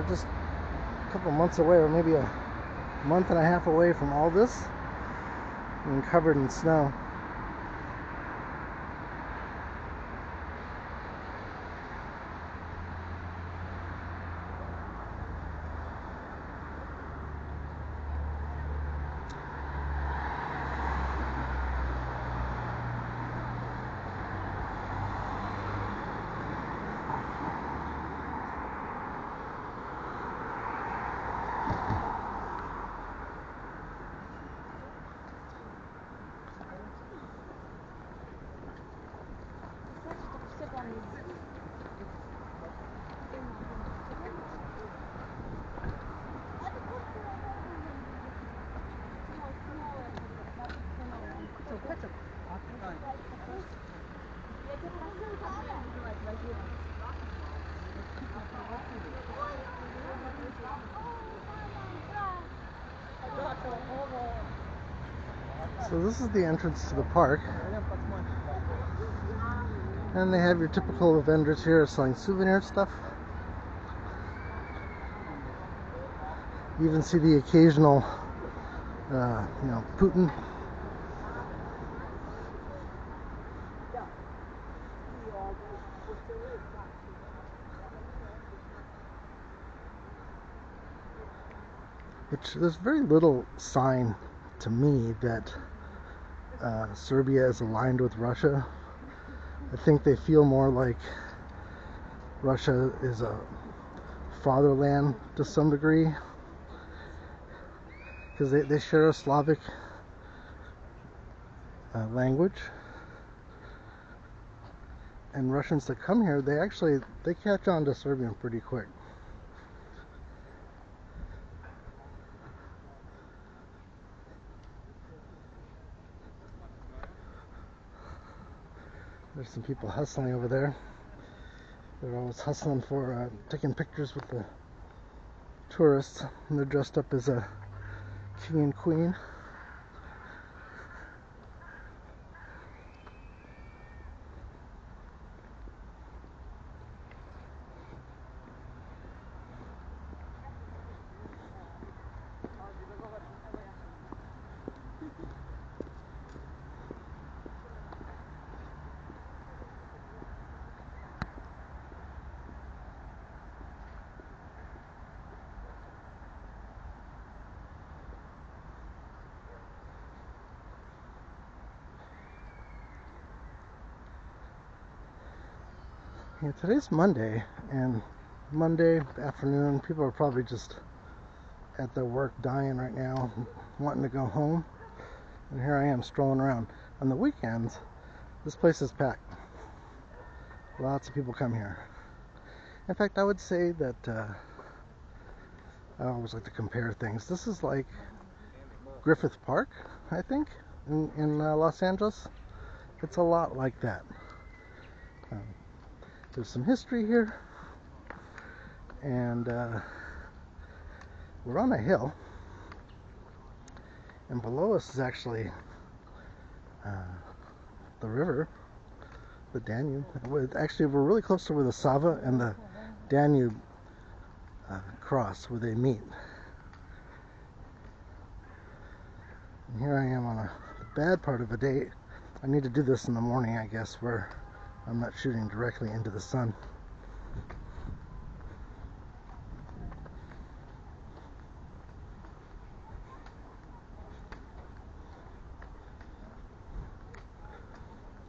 we're just a couple months away, or maybe a month and a half away from all this and covered in snow. So this is the entrance to the park, and they have your typical vendors here selling souvenir stuff. You even see the occasional, Putin. Which there's very little sign to me that Serbia is aligned with Russia. I think they feel more like Russia is a fatherland to some degree, because they share a Slavic language, and Russians that come here, they catch on to Serbian pretty quick. There's some people hustling over there. They're always hustling for taking pictures with the tourists, and they're dressed up as a king and queen. Yeah, today's Monday, and Monday afternoon, people are probably just at their work dying right now, wanting to go home. And here I am strolling around. On the weekends, this place is packed. Lots of people come here. In fact, I would say that I always like to compare things. This is like Griffith Park, I think, in Los Angeles. It's a lot like that. There's some history here, and we're on a hill, and below us is actually the river, the Danube. Actually, we're really close to where the Sava and the Danube cross, where they meet. And here I am on the bad part of a day. I need to do this in the morning, I guess, where I'm not shooting directly into the sun.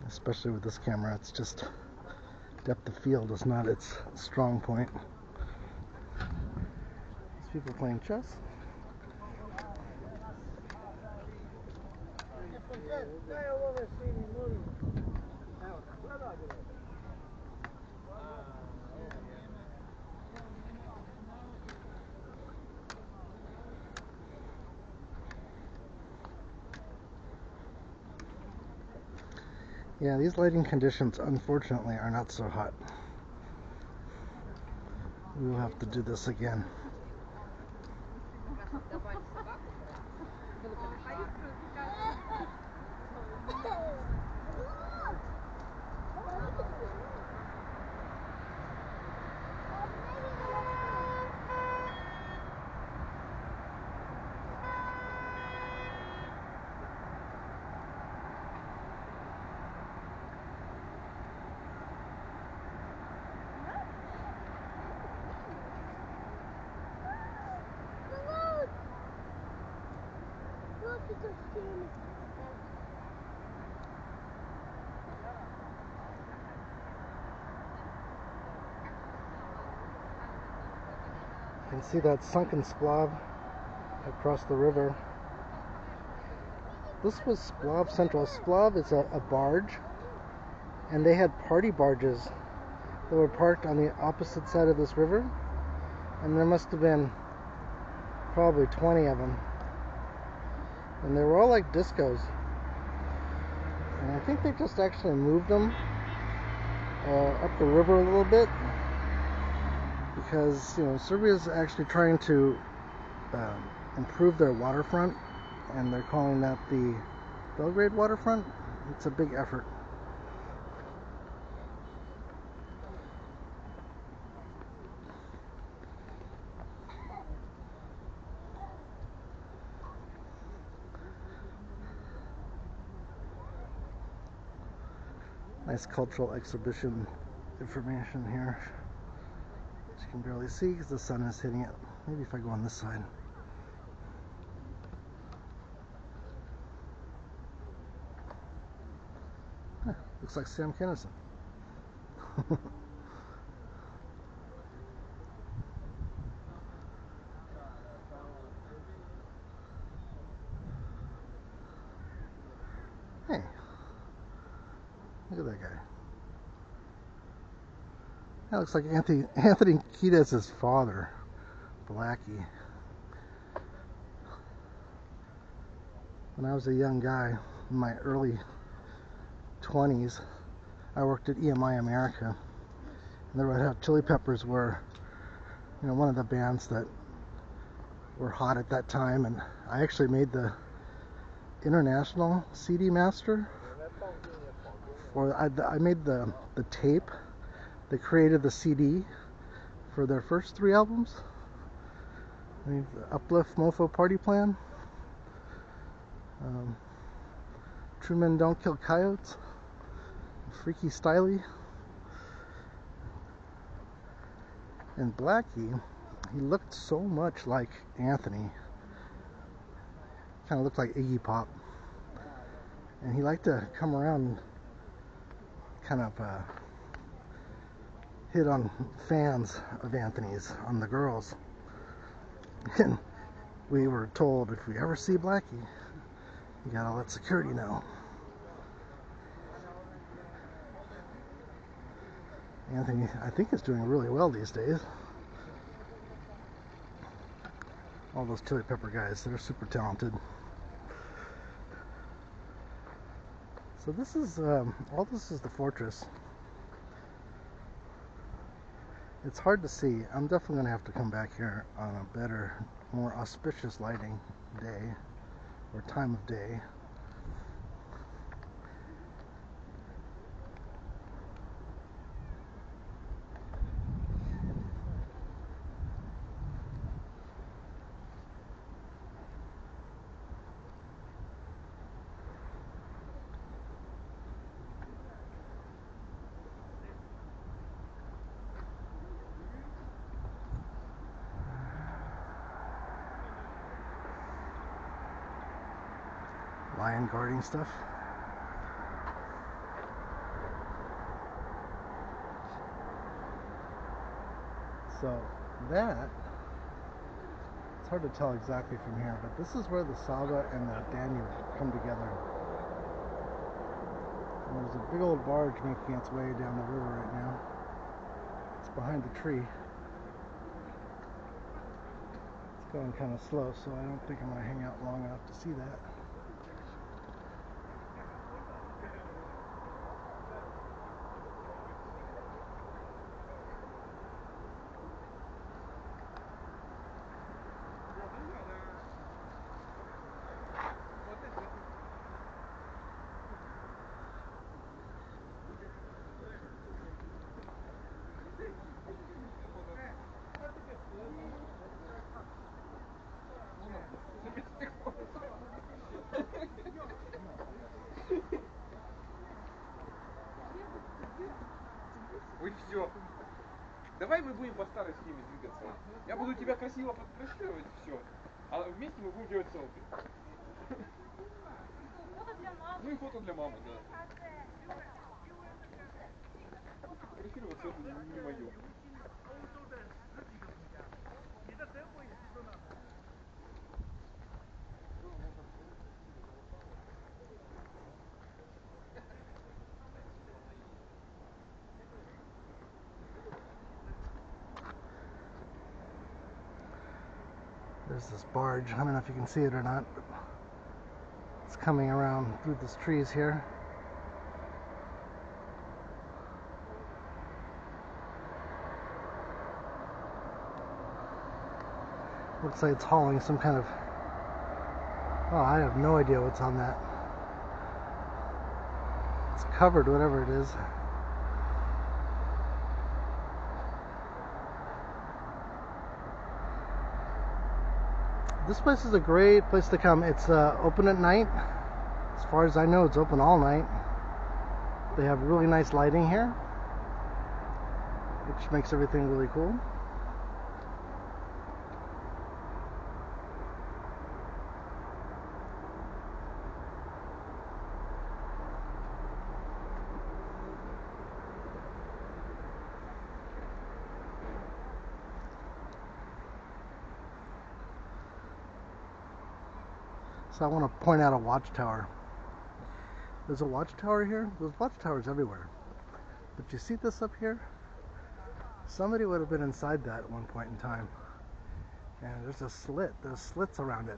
Especially with this camera, it's just depth of field is not its strong point. There's people playing chess. Yeah, these lighting conditions, unfortunately, are not so hot. We will have to do this again. You can see that sunken splav across the river. This was Splav Central. Splav is a barge, and they had party barges that were parked on the opposite side of this river, and there must have been probably 20 of them, and they were all like discos, and I think they just actually moved them up the river a little bit because Serbia is actually trying to improve their waterfront, and they're calling that the Belgrade waterfront. It's a big effort. Nice cultural exhibition information here, which you can barely see because the sun is hitting it. Maybe if I go on this side. Huh, looks like Sam Kennison. Hey, look at that guy. That looks like Anthony Kiedis' father, Blackie. When I was a young guy, in my early 20s, I worked at EMI America, and the Red Hot Chili Peppers were, one of the bands that were hot at that time, and I actually made the international CD master. I made the tape that created the CD for their first 3 albums. I mean, the Uplift, Mofo, Party Plan, True Men Don't Kill Coyotes, Freaky Styley, and Blackie. He looked so much like Anthony. Kind of looked like Iggy Pop, and he liked to come around and kind of hit on fans of Anthony's, on the girls. And we were told, if we ever see Blackie, you gotta let security know. Anthony, I think, is doing really well these days. All those Chili Pepper guys, they're super talented. So this is, all this is the fortress. It's hard to see. I'm definitely going to have to come back here on a better, more auspicious lighting day, or time of day. Lion guarding stuff. So that, it's hard to tell exactly from here, but this is where the Sava and the Danube come together. And there's a big old barge making its way down the river right now. It's behind the tree. It's going kind of slow, so I don't think I'm going to hang out long enough to see that. Вот все. Давай мы будем по старой схеме двигаться. Я буду тебя красиво подкрашивать, все. А вместе мы будем делать селфи. Ну и фото для мамы, да. Фотографироваться это не мое. There's this barge. I don't know if you can see it or not, but it's coming around through these trees here. Looks like it's hauling some kind of... Oh, I have no idea what's on that. It's covered, whatever it is. This place is a great place to come. It's open at night. As far as I know, it's open all night. They have really nice lighting here, which makes everything really cool. So I want to point out a watchtower. There's a watchtower here. There's watchtowers everywhere. But you see this up here? Somebody would have been inside that at one point in time. And there's a slit. There's slits around it.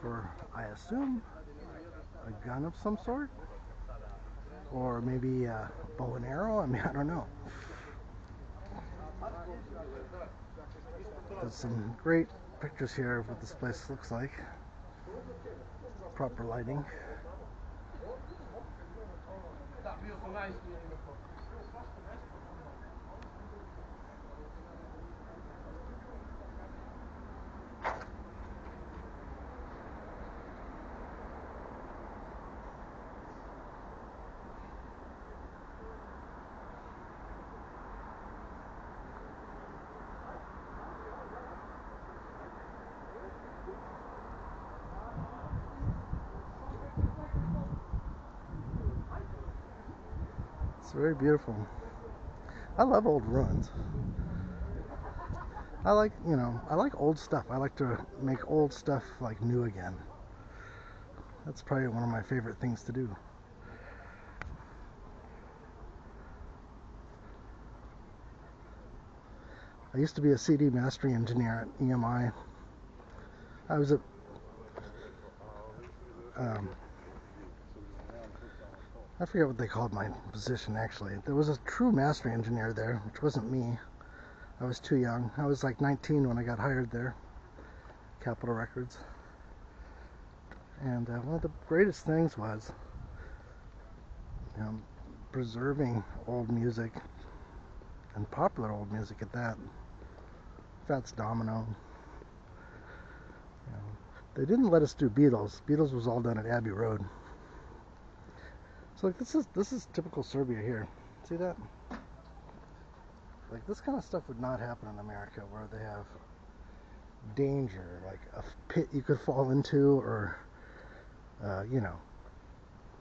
For, I assume, a gun of some sort? Or maybe a bow and arrow? I mean, I don't know. There's some great pictures here of what this place looks like. Proper lighting. It's very beautiful. I love old ruins. I like, I like old stuff. I like to make old stuff like new again. That's probably one of my favorite things to do. I used to be a CD mastering engineer at EMI. I was I forget what they called my position actually. There was a true mastering engineer there, which wasn't me. I was too young. I was like 19 when I got hired there, Capitol Records. And one of the greatest things was, preserving old music, and popular old music at that. Fats Domino. They didn't let us do Beatles. Beatles was all done at Abbey Road. So like this is typical Serbia here. See that? Like this kind of stuff would not happen in America, where they have danger, like a pit you could fall into, or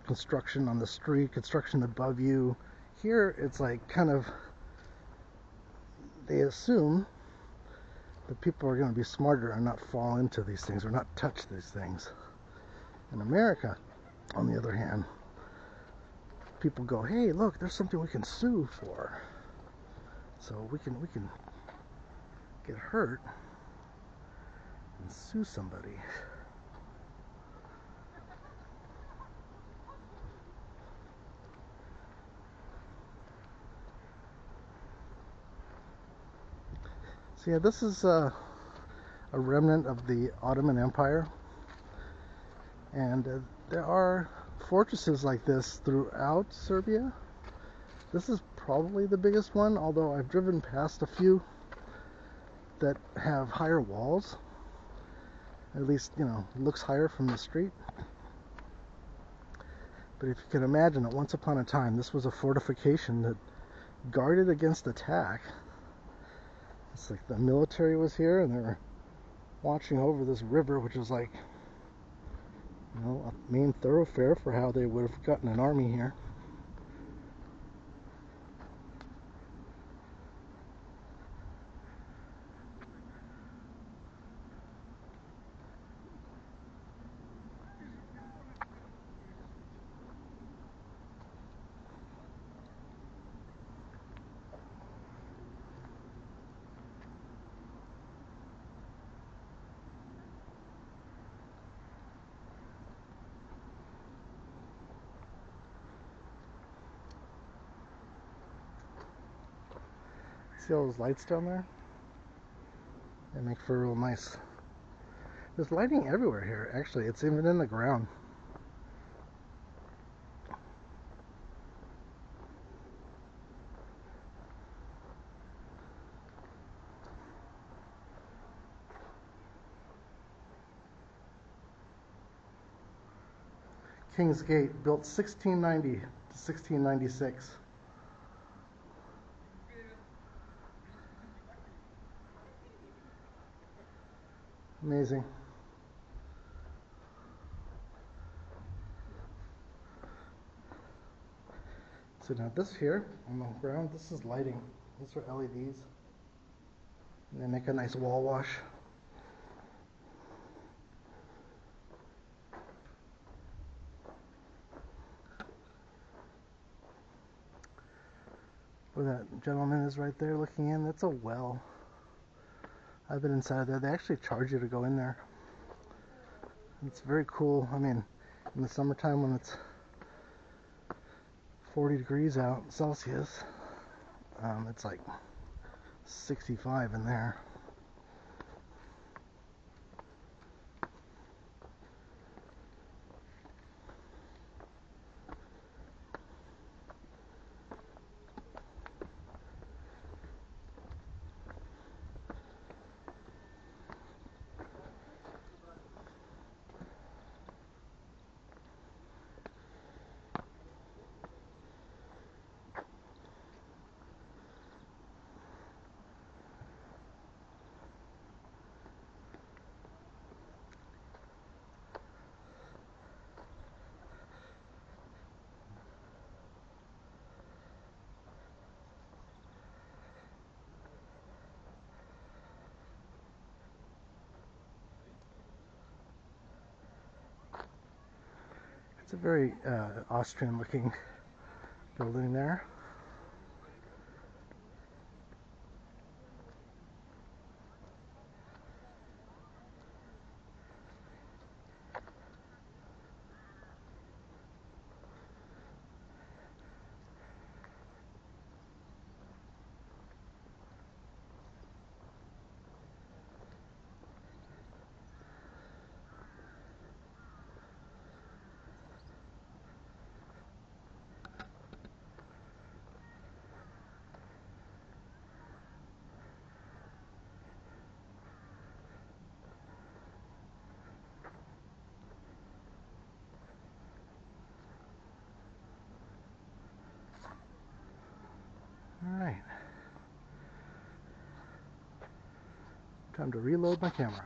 construction on the street, construction above you. Here it's like kind of, they assume that people are going to be smarter and not fall into these things or not touch these things. In America, on the other hand, people go, hey, look, there's something we can sue for. So we can get hurt and sue somebody. So yeah, this is a remnant of the Ottoman Empire, and there are fortresses like this throughout Serbia. This is probably the biggest one, although I've driven past a few that have higher walls. At least, looks higher from the street. But if you can imagine that once upon a time, this was a fortification that guarded against attack. It's like the military was here and they were watching over this river, which is like You know, a main thoroughfare for how they would have gotten an army here. See all those lights down there? They make for a real nice. There's lighting everywhere here, actually. It's even in the ground. King's Gate, built 1690 to 1696. Amazing. So now this here on the ground, this is lighting. These are LEDs. And they make a nice wall wash. Where that gentleman is right there looking in, that's a well. I've been inside there. They actually charge you to go in there. It's very cool. I mean, in the summertime when it's 40 degrees out Celsius, it's like 65 in there. It's a very Austrian looking building there. Alright. Time to reload my camera.